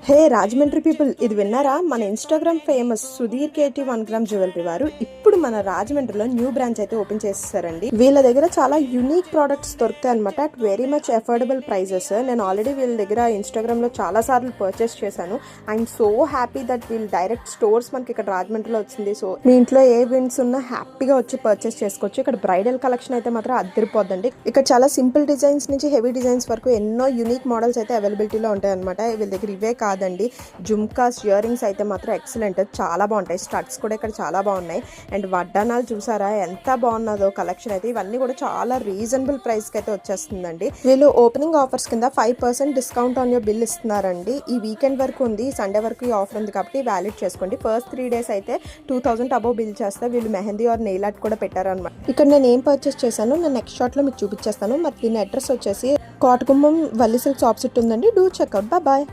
హే Rajahmundry people, ఇది విన్నారా? మన Instagram famous Sudheer KT 1 gram jewellery వారు ఇప్పుడు మన రాజమండ్రిలో న్యూ బ్రాంచ్ అయితే ఓపెన్ చేసేసారండి. వీళ్ళ దగ్గర చాలా యూనిక్ ప్రోడక్ట్స్ దొరుకుతాయి అనమాట, at very much affordable prices. నేను ఆల్రెడీ వీళ్ళ దగ్గర ఇన్స్టాగ్రామ్ లో చాలా సార్లు పర్చేస్ చేశాను. ఐఎమ్ సో హ్యాపీ దట్ వీళ్ళు డైరెక్ట్ స్టోర్స్ మనకి ఇక్కడ రాజమండ్రిలో వచ్చింది. సో మీ ఇంట్లో ఏ ఈవెంట్స్ ఉన్నా హ్యాపీగా వచ్చి పర్చేస్ చేసుకోవచ్చు. ఇక్కడ బ్రైడల్ కలెక్షన్ అయితే మాత్రం అద్దరిపోద్దండి. ఇక్కడ చాలా సింపుల్ డిజైన్స్ నుంచి హెవీ డిజైన్స్ వరకు ఎన్నో యూనిక్ మోడల్స్ అయితే అవైలబిలిటీలో ఉంటాయి అనమాట. వీళ్ళ దగ్గర ఇవే కాదండి, జుమ్కాస్, ఇయర్ రింగ్స్ అయితే మాత్రం ఎక్సలెంట్, చాలా బాగుంటాయి. స్టడ్స్ కూడా ఇక్కడ చాలా బాగున్నాయి. అండ్ వడ్డానాలు చూసారా ఎంత బాగున్నదో కలెక్షన్ అయితే. ఇవన్నీ కూడా చాలా రీజనబుల్ ప్రైస్కి అయితే వచ్చేస్తుందండి. వీళ్ళు ఓపెనింగ్ ఆఫర్స్ కింద 5% డిస్కౌంట్ ఆన్ యోర్ బిల్ ఇస్తున్నారండి. ఈ వీకెండ్ వరకు ఉంది, సండే వరకు ఈ ఆఫర్ ఉంది కాబట్టి వ్యాలిడ్ చేసుకోండి. ఫస్ట్ 3 days అయితే 2000 అబౌవ్ బిల్ చేస్తే వీళ్ళు మెహందీ ఆర్ నెయిల్ ఆర్ట్ కూడా పెట్టారనమాట. ఇక్కడ నేను ఏం పర్చేస్ చేశాను నేను నెక్స్ట్ షాట్ లో మీకు చూపించేస్తాను. మరి దీని అడ్రస్ వచ్చేసి కోటగుమ్మం వల్లి సిల్క్స్ ఆపోజిట్ ఉందండి. Do checkout. బాయ్.